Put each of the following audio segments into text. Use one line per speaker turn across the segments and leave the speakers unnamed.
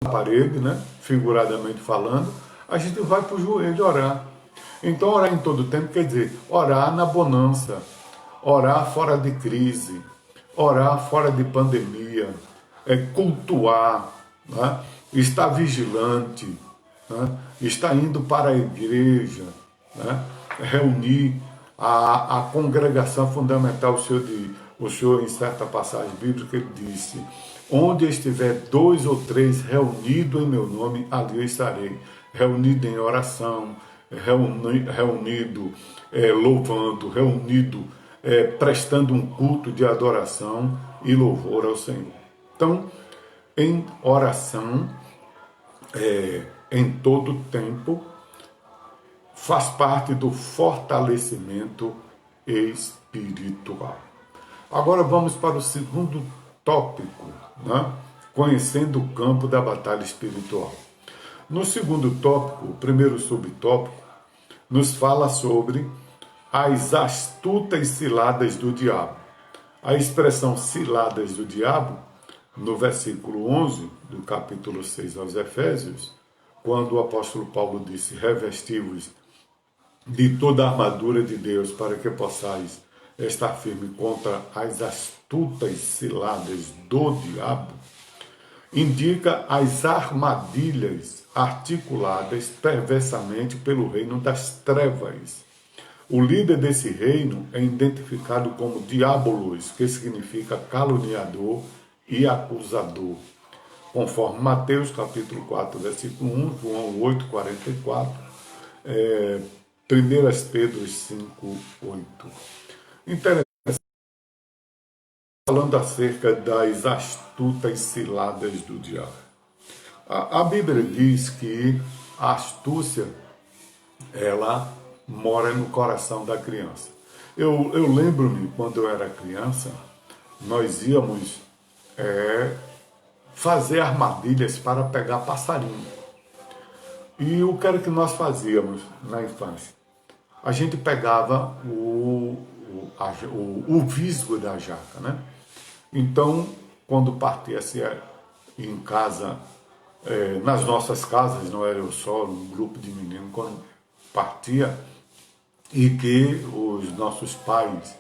na parede, né? Figuradamente falando, a gente vai para o joelho orar. Então, orar em todo tempo quer dizer orar na bonança, orar fora de crise, orar fora de pandemia, cultuar, né? Estar vigilante, né? Estar indo para a igreja, né? Reunir a congregação fundamental. O Senhor, em certa passagem bíblica, ele disse: onde estiver dois ou três reunidos em meu nome, ali eu estarei. Reunido em oração, reunido louvando, reunido prestando um culto de adoração e louvor ao Senhor. Então, em oração, em todo tempo, faz parte do fortalecimento espiritual. Agora vamos para o segundo tópico, né? Conhecendo o campo da batalha espiritual. No segundo tópico, o primeiro subtópico, nos fala sobre as astutas ciladas do diabo. A expressão ciladas do diabo, no versículo 11 do capítulo 6 aos Efésios, quando o apóstolo Paulo disse: revesti-vos de toda a armadura de Deus para que possais estar firme contra as astutas ciladas do diabo, indica as armadilhas articuladas perversamente pelo reino das trevas. O líder desse reino é identificado como Diabolos, que significa caluniador e acusador, conforme Mateus capítulo 4, versículo 1, João 8, 44, 1 Pedro 5, 8. Interessante, falando acerca das astutas ciladas do diabo. A Bíblia diz que a astúcia, ela mora no coração da criança. Eu lembro-me, quando eu era criança, nós íamos fazer armadilhas para pegar passarinho. E o que era que nós fazíamos na infância? A gente pegava o visgo da jaca, né? Então, quando partia-se em casa, nas nossas casas, não era eu só, um grupo de meninos, quando partia, e que os nossos pais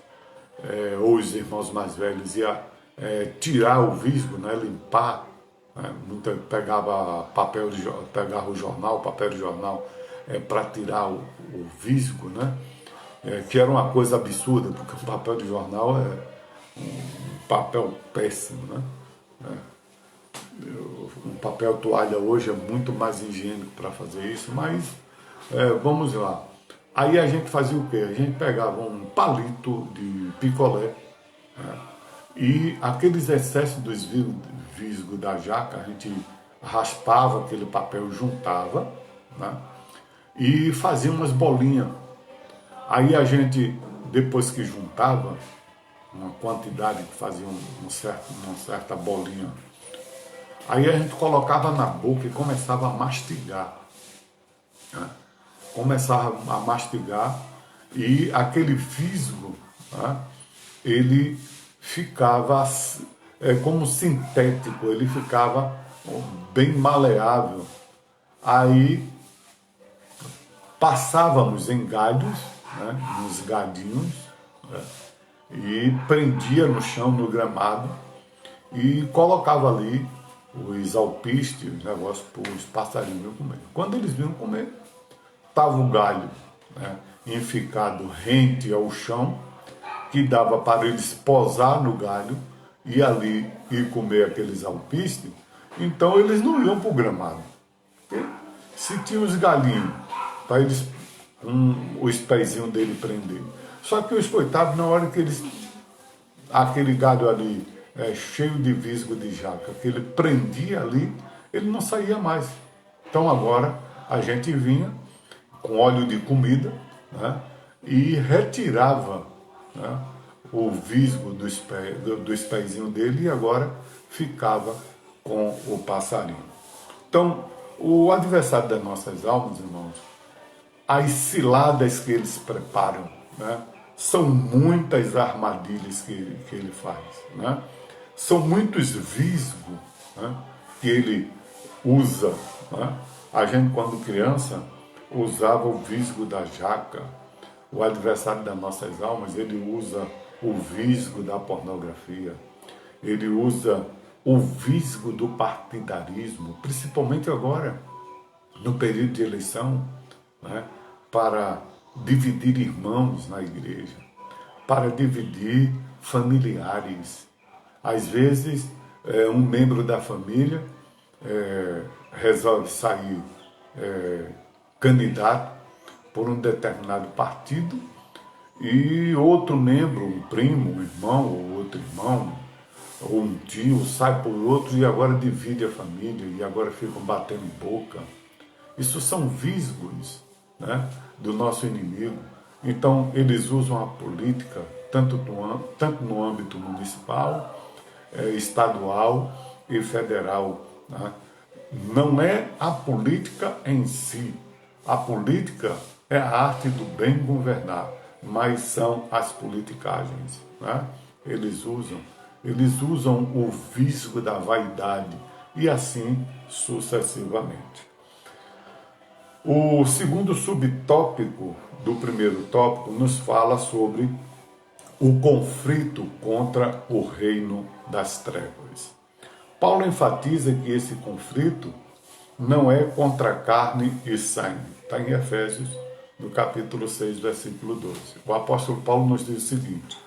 ou os irmãos mais velhos iam tirar o visgo, né, limpar, né, pegava pegava o jornal, papel de jornal, para tirar o visgo, né, que era uma coisa absurda, porque o papel de jornal é um papel péssimo, né? Um papel toalha hoje é muito mais higiênico para fazer isso, mas vamos lá. Aí a gente fazia o quê? A gente pegava um palito de picolé, né? E aqueles excessos dos visgos da jaca, a gente raspava aquele papel, juntava, né? E fazia umas bolinhas. Aí a gente, depois que juntava, uma quantidade que fazia uma certa bolinha, aí a gente colocava na boca e começava a mastigar, né? Começava a mastigar e aquele visgo, né, ele ficava como sintético, ele ficava bem maleável. Aí passávamos em galhos, né, nos gadinhos, né, e prendia no chão, no gramado, e colocava ali os alpistes, os negócios para os passarinhos comer. Quando eles vinham comer, estava o galho, né, enficado rente ao chão, que dava para eles posar no galho e ali ir comer aqueles alpistes. Então eles não iam para o gramado. Se tinha os galinhos, para eles, os pezinhos dele prender. Só que os coitados, na hora que eles, aquele galho ali, cheio de visgo de jaca, que ele prendia ali, ele não saía mais. Então agora a gente vinha com óleo de comida, né, e retirava, né, o visgo dos pezinhos dele e agora ficava com o passarinho. Então, o adversário das nossas almas, irmãos, as ciladas que eles preparam, né, são muitas armadilhas que ele faz, né? São muitos visgos, né, que ele usa, né? A gente, quando criança, usava o visgo da jaca. O adversário das nossas almas, ele usa o visgo da pornografia. Ele usa o visgo do partidarismo, principalmente agora, no período de eleição, né? Para dividir irmãos na igreja, para dividir familiares. Às vezes, um membro da família resolve sair candidato por um determinado partido e outro membro, um primo, um irmão ou outro irmão, ou um tio, sai por outro e agora divide a família e agora ficam batendo boca. Isso são visgos, né, do nosso inimigo. Então, eles usam a política tanto no âmbito municipal, estadual e federal, né? Não é a política em si. A política é a arte do bem governar, mas são as politicagens, né? Eles usam o visgo da vaidade e assim sucessivamente. O segundo subtópico do primeiro tópico nos fala sobre o conflito contra o reino das trevas. Paulo enfatiza que esse conflito não é contra carne e sangue. Está em Efésios, no capítulo 6, versículo 12. O apóstolo Paulo nos diz o seguinte: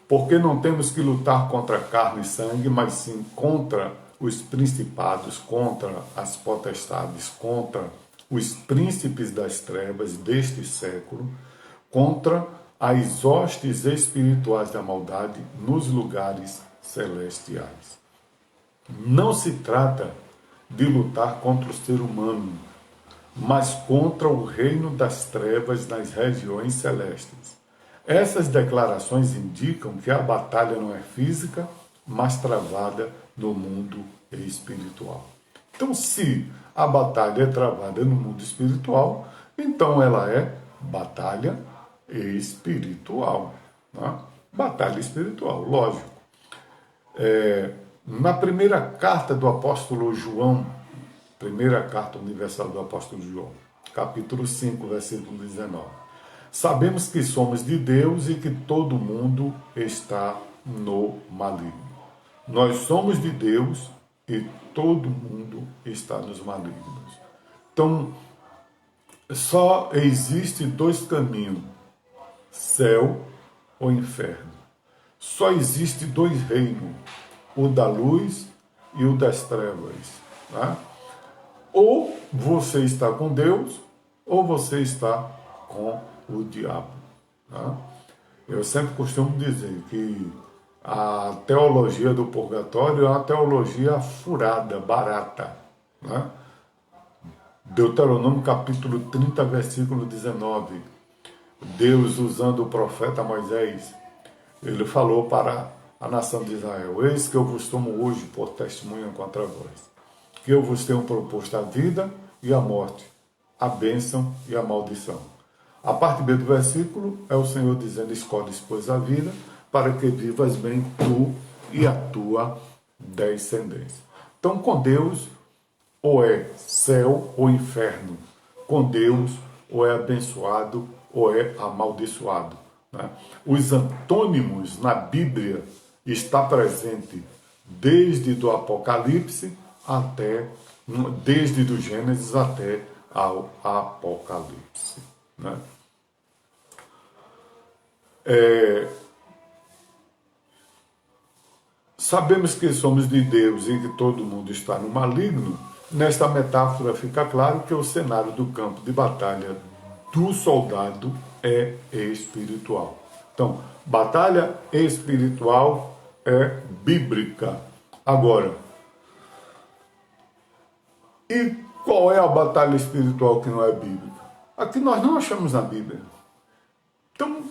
porque não temos que lutar contra carne e sangue, mas sim contra os principados, contra as potestades, contra os príncipes das trevas deste século, contra as hostes espirituais da maldade nos lugares celestiais. Não se trata de lutar contra o ser humano, mas contra o reino das trevas nas regiões celestes. Essas declarações indicam que a batalha não é física, mas travada no mundo espiritual. Então, se a batalha é travada no mundo espiritual, então ela é batalha espiritual. Né? Batalha espiritual, lógico. Na primeira carta do apóstolo João, primeira carta universal do apóstolo João, capítulo 5, versículo 19. Sabemos que somos de Deus e que todo mundo está no maligno. Nós somos de Deus e todo mundo está nos malignos. Então, só existe dois caminhos, céu ou inferno. Só existe dois reinos, o da luz e o das trevas. Tá? Ou você está com Deus, ou você está com o diabo. Tá? Eu sempre costumo dizer que a teologia do purgatório é uma teologia furada, barata. Né? Deuteronômio capítulo 30, versículo 19. Deus, usando o profeta Moisés, ele falou para a nação de Israel: eis que eu vos tomo hoje por testemunha contra vós, que eu vos tenho proposto a vida e a morte, a bênção e a maldição. A parte B do versículo é o Senhor dizendo: escolhes, pois, a vida, para que vivas bem tu e a tua descendência. Então, com Deus, ou é céu ou inferno. Com Deus, ou é abençoado ou é amaldiçoado. Né? Os antônimos na Bíblia está presente desde do Apocalipse até, desde do Gênesis até ao Apocalipse. Né? Sabemos que somos de Deus e que todo mundo está no maligno. Nesta metáfora fica claro que o cenário do campo de batalha do soldado é espiritual. Então, batalha espiritual é bíblica. Agora, e qual é a batalha espiritual que não é bíblica? A que nós não achamos na Bíblia. Então,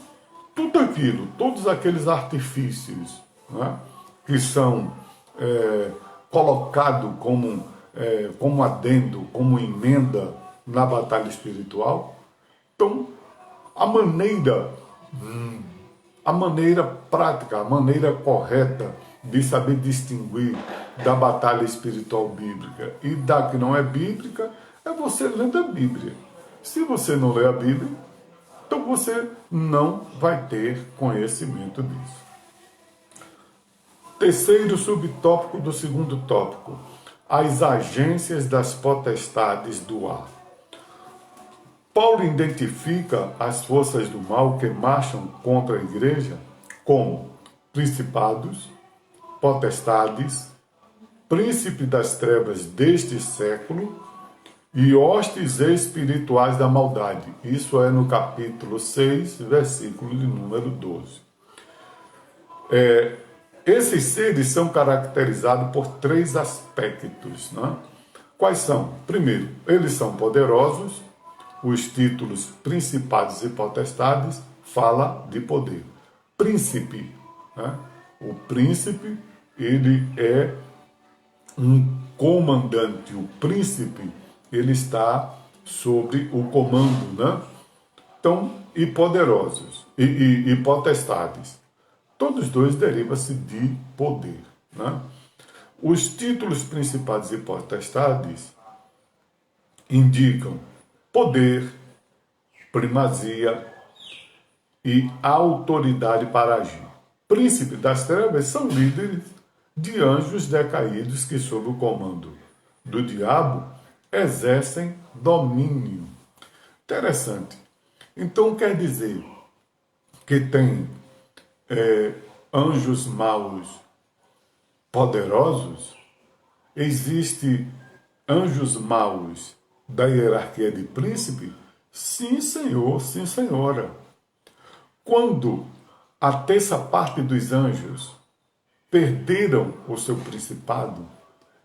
tudo aquilo, todos aqueles artifícios, né, que são colocados como adendo, como emenda na batalha espiritual. Então, a maneira prática, a maneira correta de saber distinguir da batalha espiritual bíblica e da que não é bíblica é você lendo a Bíblia. Se você não lê a Bíblia, então você não vai ter conhecimento disso. Terceiro subtópico do segundo tópico: as agências das potestades do ar. Paulo identifica as forças do mal que marcham contra a igreja como principados, potestades, príncipe das trevas deste século e hostes espirituais da maldade. Isso é no capítulo 6, versículo de número 12. Esses seres são caracterizados por três aspectos, né? Quais são? Primeiro, eles são poderosos. Os títulos principados e potestades fala de poder. Príncipe, né? O príncipe, ele é um comandante. O príncipe, ele está sobre o comando, né? Então, e poderosos, e potestades. Todos dois derivam-se de poder, né? Os títulos principados e potestades indicam poder, primazia e autoridade para agir. Príncipe das trevas são líderes de anjos decaídos que, sob o comando do diabo, exercem domínio. Interessante. Então quer dizer que tem anjos maus poderosos? Existe anjos maus da hierarquia de príncipe? Sim, senhor, sim, senhora. Quando a terça parte dos anjos perderam o seu principado,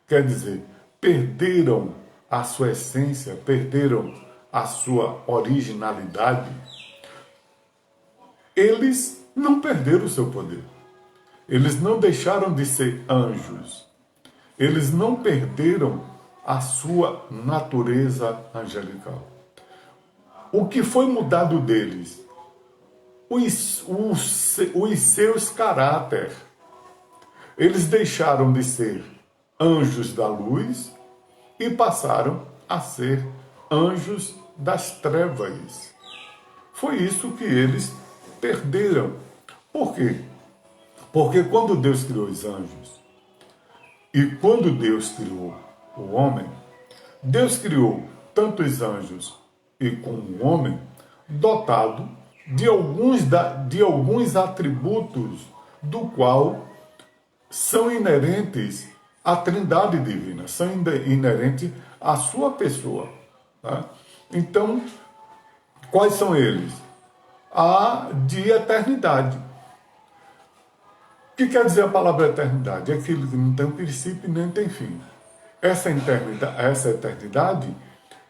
quer dizer, perderam a sua essência, perderam a sua originalidade, eles não perderam o seu poder. Eles não deixaram de ser anjos. Eles não perderam a sua natureza angelical. O que foi mudado deles? Os seus caráter. Eles deixaram de ser anjos da luz e passaram a ser anjos das trevas. Foi isso que eles perderam. Por quê? Porque quando Deus criou os anjos e quando Deus criou o homem, Deus criou tanto os anjos e como o homem dotado de alguns atributos do qual são inerentes à Trindade divina, são inerentes à sua pessoa. Tá? Então, quais são eles? A de eternidade. O que quer dizer a palavra eternidade? É aquilo que não tem princípio nem tem fim. Essa eternidade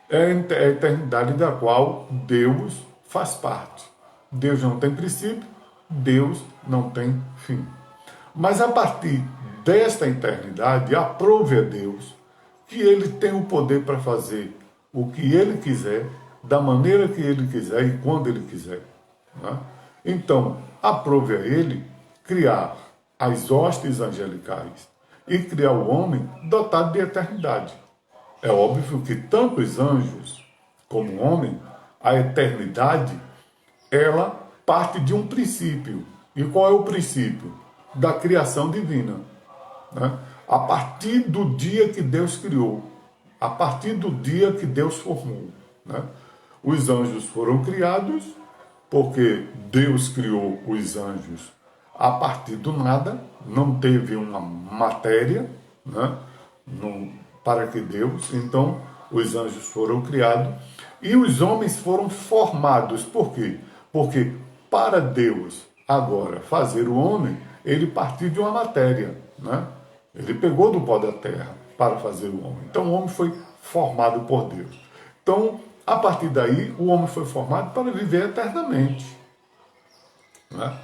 é a eternidade da qual Deus faz parte. Deus não tem princípio, Deus não tem fim. Mas a partir desta eternidade, aprove a Deus que Ele tem o poder para fazer o que Ele quiser, da maneira que Ele quiser e quando Ele quiser. Né? Então, aprove a Ele criar as hostes angelicais e criar o homem dotado de eternidade. É óbvio que tanto os anjos como o homem, a eternidade, ela parte de um princípio. E qual é o princípio? Da criação divina. Né? A partir do dia que Deus criou, a partir do dia que Deus formou. Né? Os anjos foram criados porque Deus criou os anjos a partir do nada, não teve uma matéria, né? Para que Deus, então os anjos foram criados e os homens foram formados. Por quê? Porque para Deus agora fazer o homem, ele partiu de uma matéria, né? Ele pegou do pó da terra para fazer o homem. Então o homem foi formado por Deus. Então, a partir daí, o homem foi formado para viver eternamente, né?